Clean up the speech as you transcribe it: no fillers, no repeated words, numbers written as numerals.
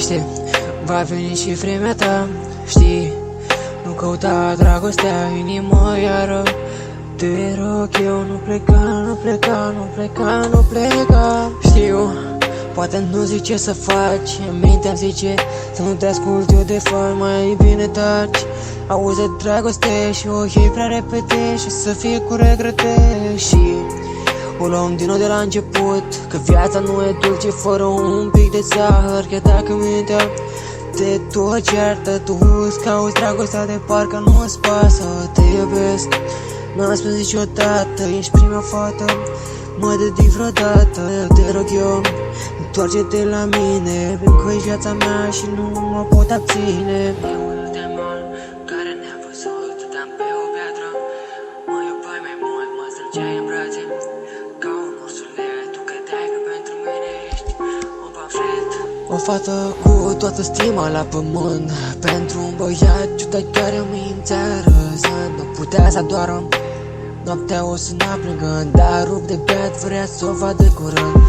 gândește, va veni și vremea ta. Știi, nu căuta dragostea, inima iară. Te rog eu, nu pleca, nu pleca, nu pleca, nu pleca. Știu, poate nu zici ce să faci, în mintea-mi zice să nu te ascult eu de fapt, mai bine taci. Auzi de dragoste și o iei prea repede și să fie cu regrete. Și o luăm din nou de la început, că viața nu e dulce fără un pic de zahăr. Chiar dacă mintea te tot ceartă, tu îți cauți dragostea de parcă nu-ți pasă. Te iubesc, n-am spus niciodată, ești prima fată, mă dedic vreodată. Te rog eu, întoarce-te la mine, pentru că ești viața mea și nu mă pot abține. E un demon care ne-a văzut, stăteam pe o piatră, mă iubai mai mult, mă strângeai în brațe ca un ursulet. Tu credeai că pentru mine ești un pamflet. O fată cu toată stima la pământ, pentru un băiat ciudat care îmi mințea râzând. Nu putea să doară, noaptea o suna plângând, dar rup de beat vrea să o vadă curând.